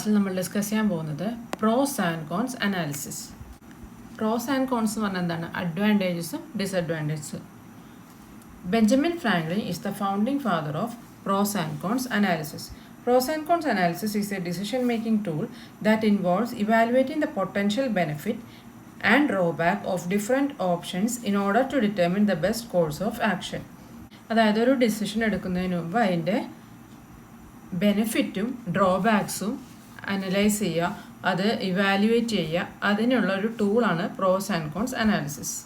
ക്ലാസ്സിൽ നമ്മൾ ഡിസ്കസ് ചെയ്യാൻ പോകുന്നത് pros and cons analysis. Pros and cons എന്ന് പറഞ്ഞാൽ എന്താണ്? അഡ്വാൻറ്റേജസും ഡിസഡ്വാൻറ്റേജസും. Benjamin Franklin is the founding father of pros and cons analysis. Pros and cons analysis is a decision-making tool that involves evaluating the potential benefit and drawback of different options in order to determine the best course of action. അതായത് ഒരു decision എടുക്കുന്നതിന് മുമ്പ് അതിൻ്റെ ബെനിഫിറ്റും ഡ്രോബാക്സും analyse ചെയ്യുക, അത് evaluate ചെയ്യുക, അതിനുള്ള ഒരു ടൂളാണ് pros and cons analysis.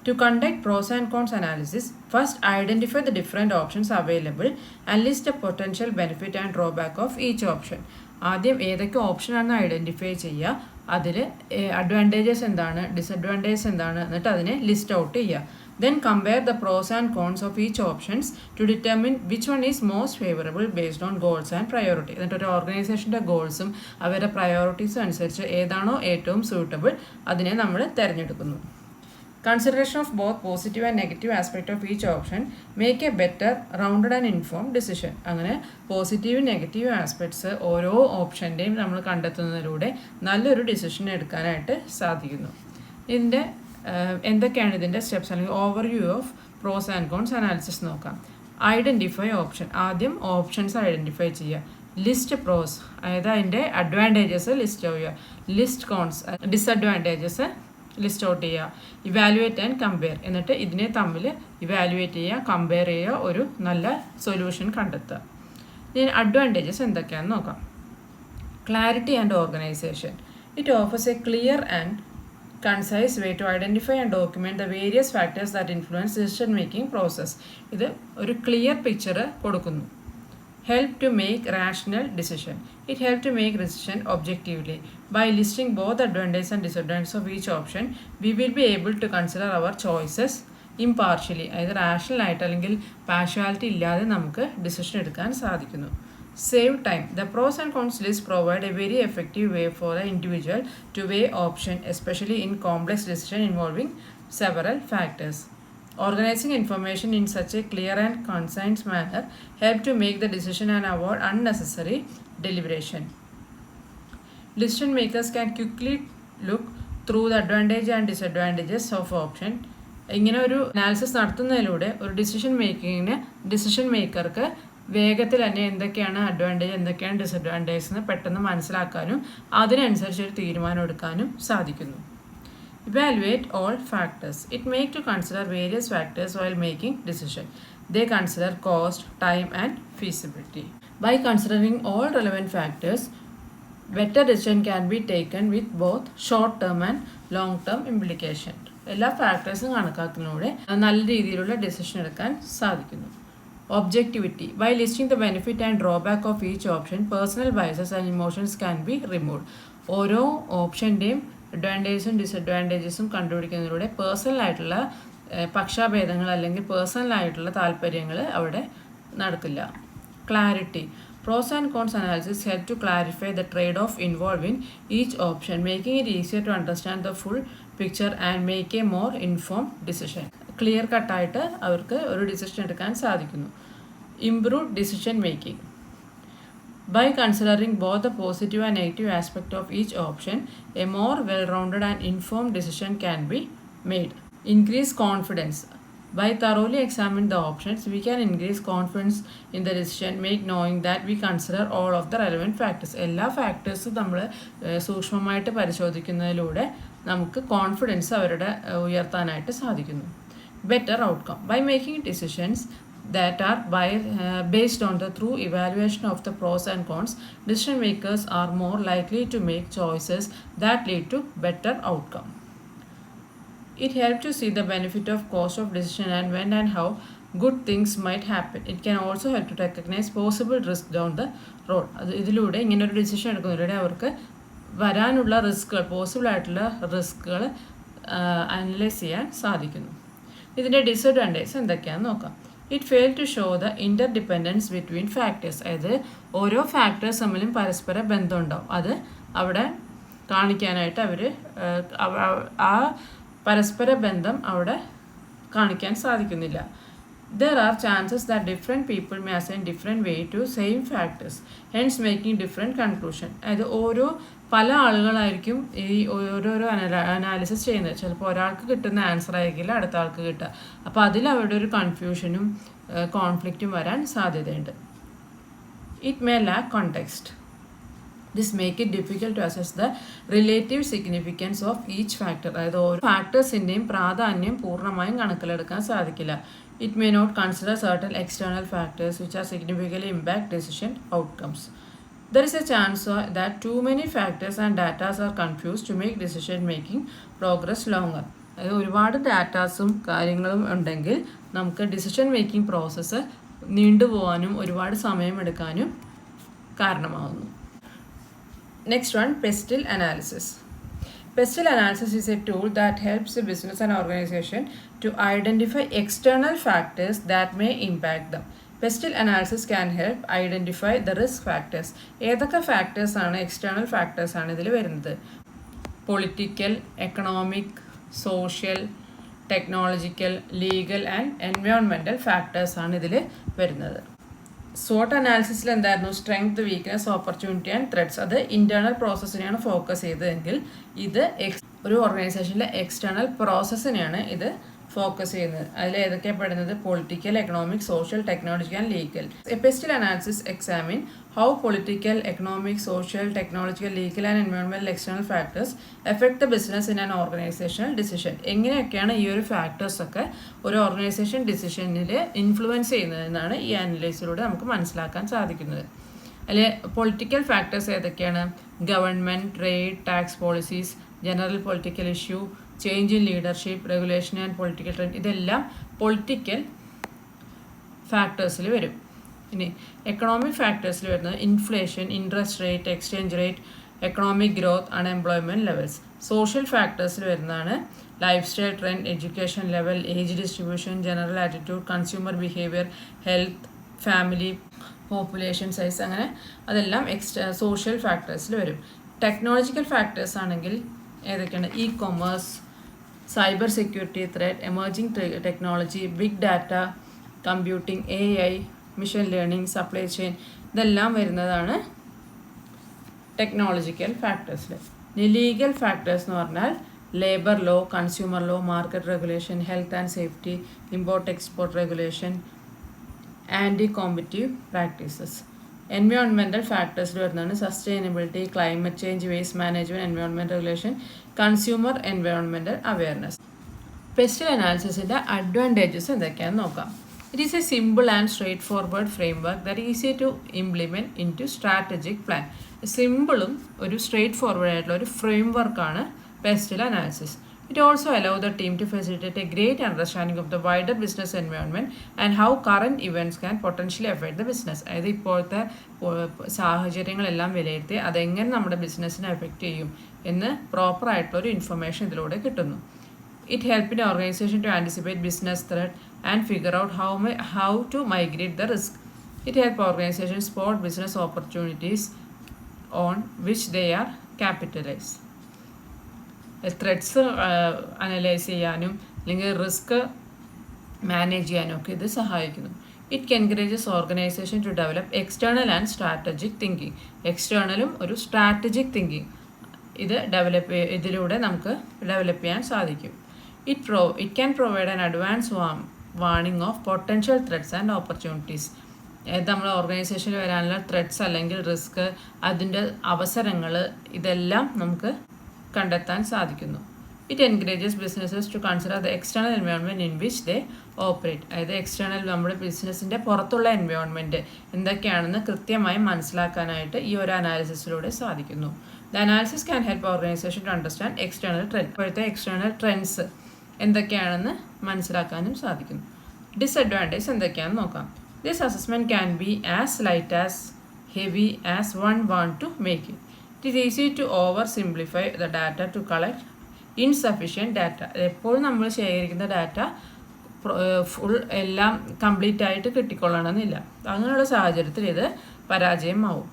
To conduct pros and cons analysis, first identify the different options available and list the potential benefit and drawback of each option. ആദ്യം ഏതൊക്കെ ഓപ്ഷനാണെന്ന് ഐഡൻറ്റിഫൈ ചെയ്യുക, അതിൽ അഡ്വാൻറ്റേജസ് എന്താണ്, ഡിസഡ്വാൻറ്റേജസ് എന്താണ്, എന്നിട്ട് അതിനെ ലിസ്റ്റ് ഔട്ട് ചെയ്യുക. Then compare the pros and cons of each options to determine which one is most favorable based on goals and priority. എന്നിട്ട് ഒരു ഓർഗനൈസേഷൻ്റെ ഗോൾസും അവരുടെ പ്രയോറിറ്റീസും അനുസരിച്ച് ഏതാണോ ഏറ്റവും സൂട്ടബിൾ അതിനെ നമ്മൾ തിരഞ്ഞെടുക്കുന്നു. Consideration of both positive and negative aspect of each option make a better, rounded and informed decision. അങ്ങനെ പോസിറ്റീവ് നെഗറ്റീവ് ആസ്പെക്ട്സ് ഓരോ ഓപ്ഷൻ്റെയും നമ്മൾ കണ്ടെത്തുന്നതിലൂടെ നല്ലൊരു ഡിസിഷൻ എടുക്കാനായിട്ട് സാധിക്കുന്നു. ഇതിൻ്റെ എന്തൊക്കെയാണ് ഇതിൻ്റെ സ്റ്റെപ്സ് അല്ലെങ്കിൽ overview of pros and cons analysis നോക്കാം. Identify option. ആദ്യം ഓപ്ഷൻസ് ഐഡൻറ്റിഫൈ ചെയ്യുക. ലിസ്റ്റ് പ്രോസ്, അതായത് അതിൻ്റെ അഡ്വാൻറ്റേജസ് ലിസ്റ്റ് ചെയ്യുക. List cons, disadvantages list out ചെയ്യുക. ഇവാലുവേറ്റ് ആൻഡ് കമ്പയർ, എന്നിട്ട് ഇതിനെ തമ്മിൽ ഇവാലുവേറ്റ് ചെയ്യുക, കമ്പയർ ചെയ്യുക, ഒരു നല്ല സൊല്യൂഷൻ കണ്ടെത്തുക. ഇതിന് അഡ്വാൻറ്റേജസ് എന്തൊക്കെയാണെന്ന് നോക്കാം. Clarity and organisation. It offers a clear and concise way to identify and document the various factors that influence decision making process. ഇത് ഒരു ക്ലിയർ പിക്ചർ കൊടുക്കുന്നു. Help to make rational decision. It helps to make decision objectively. By listing both advantages and disadvantages of each option, we will be able to consider our choices impartially. അതായത് rational ആയിട്ട് അല്ലെങ്കിൽ പാഷ്വാലിറ്റി ഇല്ലാതെ നമുക്ക് decision എടുക്കാൻ സാധിക്കുന്നു. Save time. The pros and cons list provide a very effective way for the individual to weigh option, especially in complex decision involving several factors. Organizing information in such a clear and concise manner help to make the decision and avoid unnecessary deliberation. Decision makers can quickly look through the advantages and disadvantages of option. ഇങ്ങനെ ഒരു analysis നടത്തുന്നതിലൂടെ ഒരു decision മേക്കർക്ക് വേഗത്തിൽ തന്നെ എന്തൊക്കെയാണ് advantage എന്തൊക്കെയാണ് disadvantages എന്ന് പെട്ടെന്ന് മനസ്സിലാക്കാനും അതിനനുസരിച്ച് ഒരു തീരുമാനം എടുക്കാനും സാധിക്കുന്നു. Evaluate all factors. It makes to consider various factors while making decision. They consider cost, time and feasibility. By considering all relevant factors, better decision can be taken with both short-term and long-term implication. എല്ലാ ഫാക്ടേഴ്സും കണക്കാക്കുന്നതിലൂടെ നല്ല രീതിയിലുള്ള decision എടുക്കാൻ സാധിക്കുന്നു. Objectivity. By listing the benefit and drawback of each option, personal biases and emotions can be removed. ഓരോ ഓപ്ഷൻ്റെയും അഡ്വാൻറ്റേജസും ഡിസഡ്വാൻറ്റേജസും കണ്ടുപിടിക്കുന്നതിലൂടെ പേഴ്സണലായിട്ടുള്ള പക്ഷാഭേദങ്ങൾ അല്ലെങ്കിൽ പേഴ്സണലായിട്ടുള്ള താല്പര്യങ്ങൾ അവിടെ നടക്കില്ല. Clarity. Pros and cons analysis help to clarify the trade-off involved in each option, making it easier to understand the full picture and make a more informed decision. Clear കട്ടായിട്ട് അവർക്ക് ഒരു decision എടുക്കാൻ സാധിക്കുന്നു. Improve decision making. By considering both the positive and negative aspect of each option, a more well-rounded and informed decision can be made. Increase confidence. By thoroughly examining the options, we can increase confidence in the decision make, knowing that we consider all of the relevant factors. എല്ലാ ഫാക്ടേഴ്സും നമ്മൾ സൂക്ഷ്മമായിട്ട് പരിശോധിക്കുന്നതിലൂടെ നമുക്ക് confidence അവരുടെ ഉയർത്താനായിട്ട് സാധിക്കുന്നു. Better outcome. By making decisions that are based on the thorough evaluation of the pros and cons, decision makers are more likely to make choices that lead to better outcome. It helps to see the benefit of cost of decision and when and how good things might happen. It can also help to recognize possible risk down the road. ഇതിലൂടെ ഇങ്ങനെ ഒരു decision എടുക്കുന്നതിലൂടെ അവർക്ക് വരാനുള്ള റിസ്കുകൾ possible ആയിട്ടുള്ള റിസ്കുകൾ analyse ചെയ്യാൻ സാധിക്കുന്നു. ഇതിൻ്റെ ഡിസഡ്വാൻറ്റേജസ് എന്തൊക്കെയാണെന്ന് നോക്കാം. It fail to show the interdependence between factors. അതായത് ഓരോ ഫാക്ടേഴ്സ് തമ്മിലും പരസ്പര ബന്ധമുണ്ടാവും. അത് അവിടെ കാണിക്കാനായിട്ട് അവർ ആ പരസ്പര ബന്ധം അവിടെ കാണിക്കാൻ സാധിക്കുന്നില്ല. There are chances that different people may assign different weight to same factors, hence making different conclusion. അതായത് പല ആളുകളായിരിക്കും ഈ ഓരോരോ അനാലിസിസ് ചെയ്യുന്നത്. ചിലപ്പോൾ ഒരാൾക്ക് കിട്ടുന്ന ആൻസർ ആയിരിക്കില്ല അടുത്ത ആൾക്ക് കിട്ടുക. അപ്പോൾ അതിൽ അവരുടെ ഒരു കൺഫ്യൂഷനും കോൺഫ്ലിക്റ്റും വരാൻ സാധ്യതയുണ്ട്. It may lack context. This make it difficult to assess the relative significance of each factor. അതായത് ഓരോ ഫാക്ടേഴ്സിൻ്റെയും പ്രാധാന്യം പൂർണ്ണമായും കണക്കിലെടുക്കാൻ സാധിക്കില്ല. It may not consider certain external factors which are significantly impact decision outcomes. There is a chance that too many factors and data are confused to make decision making progress longer. അതായത് ഒരുപാട് ഡാറ്റാസും കാര്യങ്ങളും ഉണ്ടെങ്കിൽ നമുക്ക് decision making process നീണ്ടുപോകാനും ഒരുപാട് സമയമെടുക്കാനും കാരണമാകുന്നു. Next one, pestle analysis. Pestle analysis is a tool that helps the business and organization to identify external factors that may impact them. Pestle analysis can help identify the risk factors. ഏതൊക്കെ factors ആണ് external factors ആണ് ഇതിൽ വരുന്നത്? Political, economic, social, technological, legal and environmental factors ആണ് ഇതിൽ വരുന്നത്. SWOT അനാലിസിസിൽ എന്തായിരുന്നു? Strength, weakness, opportunity and threats. അത് ഇൻറ്റേർണൽ പ്രോസസ്സിനെയാണ് ഫോക്കസ് ചെയ്തതെങ്കിൽ ഇത് ഒരു ഓർഗനൈസേഷനിലെ എക്സ്റ്റേണൽ പ്രോസസ്സിനെയാണ് ഇത് ഫോക്കസ് ചെയ്യുന്നത്. അതിൽ ഏതൊക്കെയാണ് പെടുന്നത്? Political, economic, social, technological and legal. A pestle analysis examine how political, economic, social, technological, legal and environmental external factors effect the business in an organisational decision. എങ്ങനെയൊക്കെയാണ് ഈ ഒരു ഫാക്ടേഴ്സൊക്കെ ഒരു ഓർഗനൈസേഷൻ ഡിസിഷനിൽ ഇൻഫ്ലുവൻസ് ചെയ്യുന്നതെന്നാണ് ഈ അനലൈസിലൂടെ നമുക്ക് മനസ്സിലാക്കാൻ സാധിക്കുന്നത്. അതിൽ പൊളിറ്റിക്കൽ ഫാക്ടേഴ്സ് ഏതൊക്കെയാണ്? Government, trade, tax policies, general political issue, change in leadership, regulation and political trend. ഇതെല്ലാം പൊളിറ്റിക്കൽ ഫാക്ടേഴ്സിൽ വരും. ഇനി എക്കണോമിക് ഫാക്ടേഴ്സിൽ വരുന്നത് inflation, interest rate, exchange rate, economic growth, unemployment levels. Social ഫാക്ടേഴ്സിൽ വരുന്നതാണ് lifestyle trend, education level, age distribution, general attitude, consumer behaviour, health, family, population size, അങ്ങനെ അതെല്ലാം സോഷ്യൽ ഫാക്ടേഴ്സിൽ വരും. ടെക്നോളജിക്കൽ ഫാക്ടേഴ്സ് ആണെങ്കിൽ ഏതൊക്കെയാണ്? E commerce, cyber security threat, emerging technology, big data, computing, AI, machine learning, supply chain, ഇതെല്ലാം വരുന്നതാണ് technological ഫാക്ടേഴ്സിൽ. Legal factors എന്ന് പറഞ്ഞാൽ labour law, consumer law, market regulation, health and safety, import export regulation, anti competitive practices. Environmental ഫാക്ടേഴ്സിൽ വരുന്നതാണ് sustainability, climate change, waste management, environment regulation, consumer environmental awareness. PESTLE അനാലിസിസിൻ്റെ advantages എന്തൊക്കെയാണെന്ന് നോക്കാം. It is a simple and straightforward framework that is easy to implement into strategic plan. സിമ്പിളും ഒരു straight forward ആയിട്ടുള്ള ഒരു frame വർക്കാണ് pestle analysis. It also allows the team to facilitate a great understanding of the wider business environment and how current events can potentially affect the business. അതായത് ഇപ്പോഴത്തെ സാഹചര്യങ്ങളെല്ലാം വിലയിരുത്തി അതെങ്ങനെ നമ്മുടെ ബിസിനസ്സിനെ എഫക്റ്റ് ചെയ്യും എന്ന് പ്രോപ്പറായിട്ടുള്ളൊരു ഇൻഫർമേഷൻ ഇതിലൂടെ കിട്ടുന്നു. It helps an organization to anticipate business threat and figure out how to migrate the risk. It helps organizations spot business opportunities on which they are capitalized. Threats analyse ചെയ്യാനും അല്ലെങ്കിൽ risk manage ചെയ്യാനും ഒക്കെ ഇത് സഹായിക്കുന്നു. It encourages organisation to develop external and strategic thinking. എക്സ്റ്റേണലും ഒരു strategic thinking ഇതിലൂടെ നമുക്ക് ഡെവലപ്പ് ചെയ്യാൻ സാധിക്കും. It can provide an advance warning of potential threats and opportunities. നമ്മുടെ ഓർഗനൈസേഷനിൽ വരാനുള്ള ത്രെഡ്സ് അല്ലെങ്കിൽ റിസ്ക്, അതിൻ്റെ അവസരങ്ങൾ, ഇതെല്ലാം നമുക്ക് കണ്ടെത്താൻ സാധിക്കുന്നു. It encourages businesses to consider the external environment in which they operate. അതായത് എക്സ്റ്റേണൽ നമ്മുടെ ബിസിനസ്സിൻ്റെ പുറത്തുള്ള എൻവയോൺമെൻറ്റ് എന്തൊക്കെയാണെന്ന് കൃത്യമായി മനസ്സിലാക്കാനായിട്ട് ഈ ഒരു അനാലിസിസിലൂടെ സാധിക്കുന്നു. The analysis can help organisation to understand external trend. ഇപ്പോഴത്തെ എക്സ്റ്റേണൽ ട്രെൻഡ്സ് എന്തൊക്കെയാണെന്ന് മനസ്സിലാക്കാനും സാധിക്കുന്നു. ഡിസഡ്വാൻറ്റേജ് എന്തൊക്കെയാണെന്ന് നോക്കാം. This assessment can be as light as heavy as one want to make it. It is easy to oversimplify the data to collect insufficient data. എപ്പോഴും നമ്മൾ ശേഖരിക്കുന്ന data full എല്ലാം complete ആയിട്ട് കിട്ടിക്കൊള്ളണമെന്നില്ല. അങ്ങനെയുള്ള സാഹചര്യത്തിൽ ഇത് പരാജയമാവും.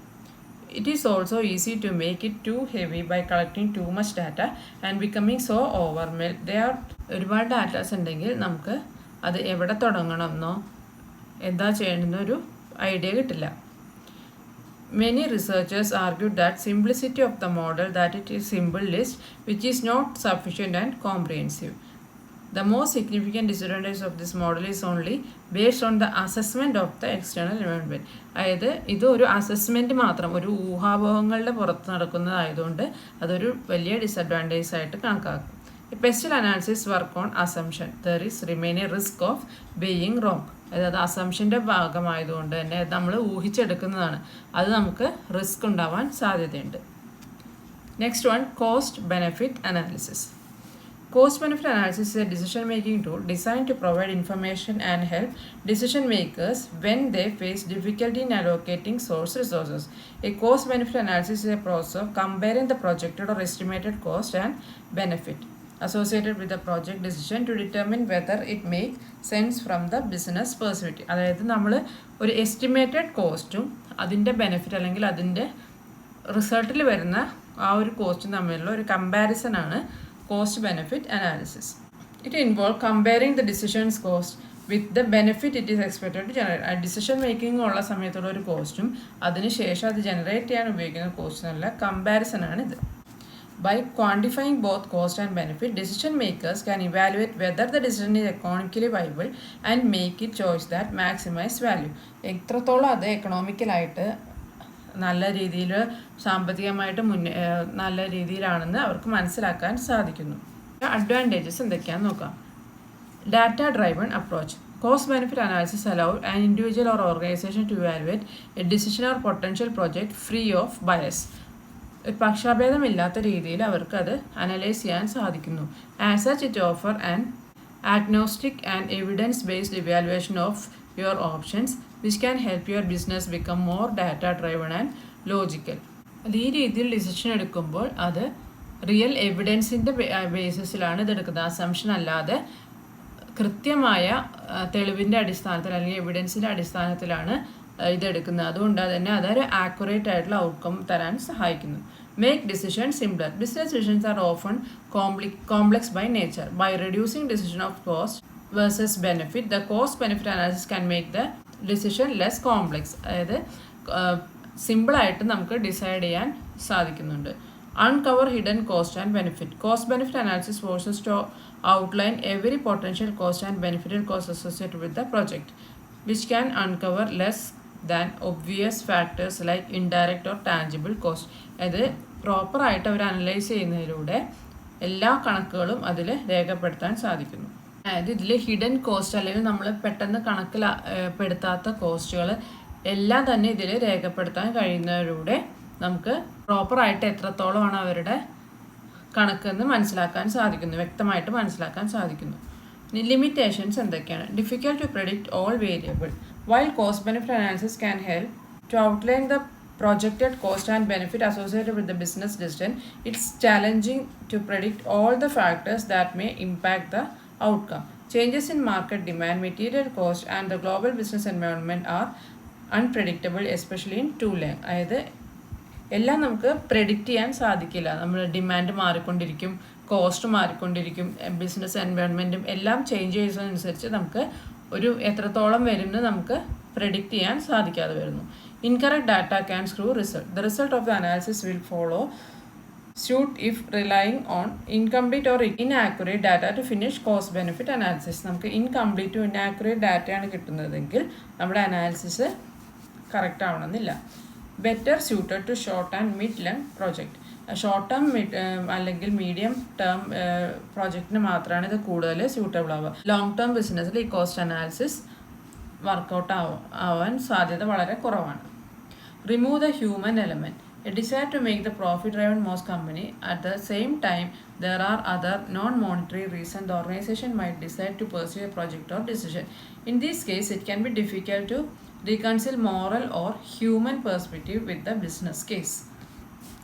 It is also easy to make it too heavy by collecting too much data and becoming so overwhelmed. ഒരുപാട് datas ഉണ്ടെങ്കിൽ നമുക്ക് അത് എവിടെ തുടങ്ങണമെന്നോ എന്താ ചെയ്യേണ്ടുന്നൊരു ഐഡിയ കിട്ടില്ല. Many researchers argued that simplicity of the model, that it is simple list which is not sufficient and comprehensive. The most significant disadvantage of this model is only based on the assessment of the external environment. അതായത് ഇത് ഒരു assessment മാത്രം, ഒരു ഊഹാപോഹങ്ങളുടെ പുറത്ത് നടക്കുന്നതായതുകൊണ്ട് അതൊരു വലിയ disadvantage ആയിട്ട് കണക്കാക്കും. A pestle analysis work on assumption. There is remain a risk of being wrong. അതായത് അസംഷൻ്റെ ഭാഗമായതുകൊണ്ട് തന്നെ നമ്മൾ ഊഹിച്ചെടുക്കുന്നതാണ്, അത് നമുക്ക് റിസ്ക് ഉണ്ടാവാൻ സാധ്യതയുണ്ട്. Next one, cost benefit analysis. Cost benefit analysis is a decision making tool designed to provide information and help decision makers when they face difficulty in allocating source resources. A cost benefit analysis is a process of comparing the projected or estimated cost and benefit associated with the project decision to determine whether it makes sense from the business perspective. അതായത് നമ്മൾ ഒരു estimated കോസ്റ്റും അതിൻ്റെ benefit അല്ലെങ്കിൽ അതിൻ്റെ റിസൾട്ടിൽ വരുന്ന ആ ഒരു കോസ്റ്റും തമ്മിലുള്ള ഒരു കമ്പാരിസൺ ആണ് cost benefit analysis. It involves comparing the decision's cost with the benefit it is expected to generate. ആ ഡിസിഷൻ മേക്കിംഗ് ഉള്ള സമയത്തുള്ള ഒരു കോസ്റ്റും അതിനുശേഷം അത് ജനറേറ്റ് ചെയ്യാൻ ഉപയോഗിക്കുന്ന കോസ്റ്റ് എന്നുള്ള കമ്പാരിസൺ ആണ് ഇത്. By quantifying both cost and benefit, decision makers can evaluate whether the decision is economically viable and make it choice that maximize value. എത്രത്തോളം അത് എക്കണോമിക്കലായിട്ട് നല്ല രീതിയിൽ സാമ്പത്തികമായിട്ട് നല്ല രീതിയിലാണെന്ന് അവർക്ക് മനസ്സിലാക്കാൻ സാധിക്കുന്നു. അഡ്വാൻറ്റേജസ് എന്തൊക്കെയാണെന്ന് നോക്കാം. Data driven approach. Cost benefit analysis allow an individual or organisation to evaluate a decision or potential project free of bias. പക്ഷാഭേദമില്ലാത്ത രീതിയിൽ അവർക്ക് അത് അനലൈസ് ചെയ്യാൻ സാധിക്കുന്നു. As such it offer an agnostic and evidence-based evaluation of your options which can help your business become more data driven and logical. ഈ രീതിയിൽ decision എടുക്കുമ്പോൾ അത് റിയൽ എവിഡൻസിൻ്റെ ബേസിസിലാണ് ഇതെടുക്കുന്നത്. അസംഷൻ അല്ലാതെ കൃത്യമായ തെളിവിൻ്റെ അടിസ്ഥാനത്തിൽ അല്ലെങ്കിൽ എവിഡൻസിൻ്റെ അടിസ്ഥാനത്തിലാണ് ഇതെടുക്കുന്നത്. അതുകൊണ്ട് തന്നെ അതൊരു ആക്യുറേറ്റ് ആയിട്ടുള്ള ഔട്ട്കം തരാൻ സഹായിക്കുന്നു. Make decisions simpler. Business decisions are often complex by nature. By reducing decision of cost versus benefit, the cost benefit analysis can make the decision less complex. അതായത് സിമ്പിളായിട്ട് നമുക്ക് ഡിസൈഡ് ചെയ്യാൻ സാധിക്കുന്നുണ്ട്. Uncover hidden cost and benefit. Cost benefit analysis forces to outline every potential cost and benefited cost associated with the project, which can uncover less than obvious factors like indirect or tangible cost. അത് പ്രോപ്പറായിട്ട് അവർ analyse ചെയ്യുന്നതിലൂടെ എല്ലാ കണക്കുകളും അതിൽ രേഖപ്പെടുത്താൻ സാധിക്കുന്നു. അതായത് ഇതിൽ ഹിഡൻ കോസ്റ്റ് അല്ലെങ്കിൽ നമ്മൾ പെട്ടെന്ന് കണക്കിൽ പെടുത്താത്ത കോസ്റ്റുകൾ എല്ലാം തന്നെ ഇതിൽ രേഖപ്പെടുത്താൻ കഴിയുന്നതിലൂടെ നമുക്ക് പ്രോപ്പറായിട്ട് എത്രത്തോളമാണ് അവരുടെ കണക്കെന്ന് മനസ്സിലാക്കാൻ സാധിക്കുന്നു, വ്യക്തമായിട്ട് മനസ്സിലാക്കാൻ സാധിക്കുന്നു. ലിമിറ്റേഷൻസ് എന്തൊക്കെയാണ്? Difficult to predict all variable. While cost benefit analysis can help to outline the projected cost and benefit associated with the business decision, it's challenging to predict all the factors that may impact the outcome. Changes in market demand, material cost, and the global business environment are unpredictable, especially in tooling. അതായത് എല്ലാം നമുക്ക് predict ചെയ്യാൻ സാധിക്കില്ല. നമ്മൾ demand മാറിക്കൊണ്ടിരിക്കും, cost മാറിക്കൊണ്ടിരിക്കും, business എൻവയോൺമെൻറ്റും എല്ലാം change ചെയ്യുന്നതനുസരിച്ച് നമുക്ക് ഒരു എത്രത്തോളം വരുമെന്ന് നമുക്ക് പ്രെഡിക്റ്റ് ചെയ്യാൻ സാധിക്കാതെ വരുന്നു. Incorrect data can screw result. The result of the analysis will follow suit if relying on incomplete or inaccurate data to finish cost benefit analysis. നമുക്ക് ഇൻകംപ്ലീറ്റ് ടു ഇനാക്യുറേറ്റ് ഡാറ്റയാണ് കിട്ടുന്നതെങ്കിൽ നമ്മുടെ അനാലിസിസ് കറക്റ്റ് ആവണമെന്നില്ല. Better suited to short and mid length project. Short term അല്ലെങ്കിൽ medium term പ്രോജക്റ്റിന് മാത്രമാണ് ഇത് കൂടുതൽ സ്യൂട്ടബിൾ ആവുക. ലോങ് ടേം ബിസിനസ്സിൽ ഈ കോസ്റ്റ് അനാലിസിസ് വർക്കൗട്ട് ആവാൻ സാധ്യത വളരെ കുറവാണ്. Remove the human element. A desire to make the profit driven most company. At the same time, there are other non-monetary reasons the organization might decide to pursue a project or decision. In this case, it can be difficult to reconcile moral or human perspective with the business case.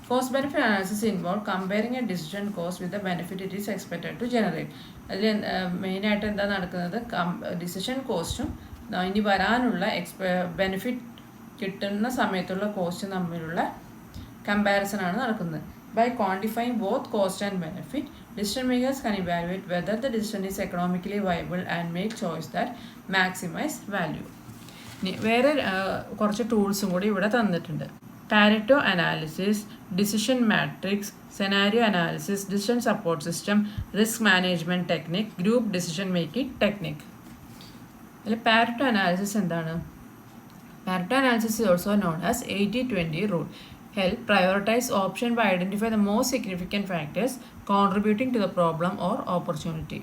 Cost benefit analysis involves comparing a decision cost with the benefit it is expected to generate. അതിൽ മെയിനായിട്ട് എന്താ നടക്കുന്നത്? Decision കോസ്റ്റും ഇനി വരാനുള്ള benefit കിട്ടുന്ന സമയത്തുള്ള cost തമ്മിലുള്ള കമ്പാരിസൺ ആണ് നടക്കുന്നത്. By quantifying both cost and benefit, decision makers can evaluate whether the decision is economically viable and make choice that maximize value. ഇനി വേറെ കുറച്ച് ടൂൾസും കൂടി ഇവിടെ തന്നിട്ടുണ്ട്. Pareto analysis, decision matrix, scenario analysis, decision support system, risk management technique, group decision making technique. അതിൽ Pareto analysis എന്താണ്? Pareto analysis is also known as 80-20 rule. Help prioritize option by identify the most significant factors contributing to the problem or opportunity.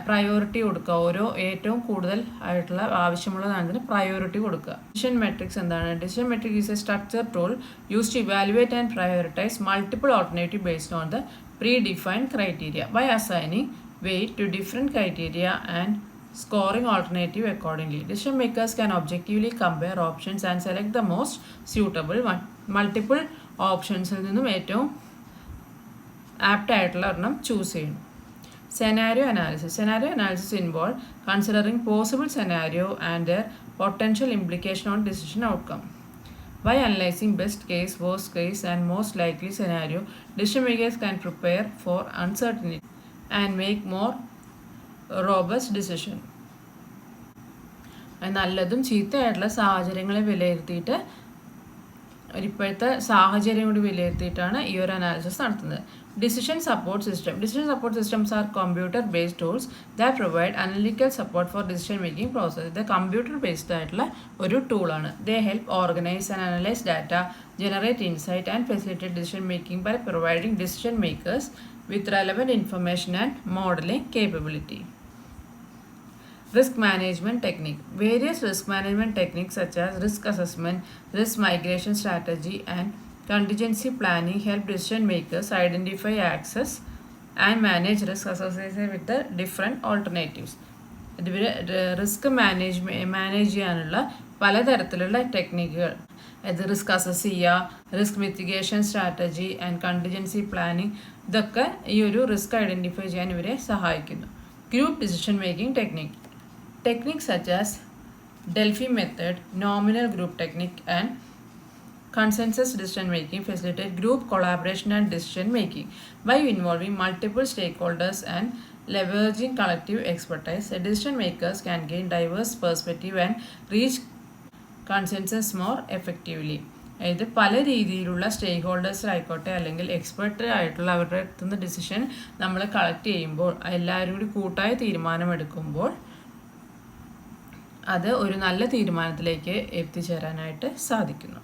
Priority കൊടുക്കുക, ഓരോ ഏറ്റവും കൂടുതൽ ആയിട്ടുള്ള ആവശ്യമുള്ള സാധനത്തിന് priority കൊടുക്കുക. ഡിസിഷൻ മെട്രിക്സ് എന്താണ്? Decision metric is a structure tool use to evaluate and prioritise multiple alternative based on the predefined criteria by assigning weight to different criteria and scoring alternative accordingly. Decision makers can objectively compare options and select the most suitable one. Multiple ഓപ്ഷൻസിൽ നിന്നും ഏറ്റവും apt ആയിട്ടുള്ള ഒരെണ്ണം choose ചെയ്യണം. Scenario analysis. Scenario analysis involve considering possible scenario and their potential implication on decision outcome. By analyzing best case, worst case and most likely scenario, decision makers can prepare for uncertainty and make more robust decision. നല്ലതും ചീത്തയായിട്ടുള്ള സാഹചര്യങ്ങളെ വിലയിരുത്തിയിട്ട് ഇപ്പോഴത്തെ സാഹചര്യം കൂടി വിലയിരുത്തിയിട്ടാണ് ഈ ഒരു analysis നടത്തുന്നത്. Decision support system. Decision support systems are computer based tools that provide analytical support for decision making process. ഇത് computer based ആയിട്ടുള്ള ഒരു ടൂളാണ്. They help organise and analyse data, generate insight and facilitate decision making by providing decision makers with relevant information and modeling capability. Risk management technique. Various risk management techniques such as risk assessment, risk migration strategy and contingency planning help decision makers identify, access and manage risk associated with the different alternatives. Risk manage ചെയ്യാനുള്ള പലതരത്തിലുള്ള ടെക്നിക്കുകൾ, അത് risk assess ചെയ്യുക, risk mitigation strategy and contingency planning, ഇതൊക്കെ ഈ ഒരു risk identify ചെയ്യാൻ ഇവരെ സഹായിക്കുന്നു. Group decision making technique. Techniques such as Delphi method, nominal group technique and consensus decision making facilitate group collaboration and decision making. By involving multiple stakeholders and leveraging collective expertise, decision makers can gain diverse perspective and reach consensus more effectively. അതായത് പല രീതിയിലുള്ള സ്റ്റേക്ക് ഹോൾഡേഴ്സിലായിക്കോട്ടെ അല്ലെങ്കിൽ expert ആയിട്ടുള്ള അവരുടെ അടുത്തുനിന്ന് decision നമ്മൾ collect ചെയ്യുമ്പോൾ എല്ലാവരും കൂടി കൂട്ടായ തീരുമാനമെടുക്കുമ്പോൾ അത് ഒരു നല്ല തീരുമാനത്തിലേക്ക് എത്തിച്ചേരാനായിട്ട് സാധിക്കുന്നു.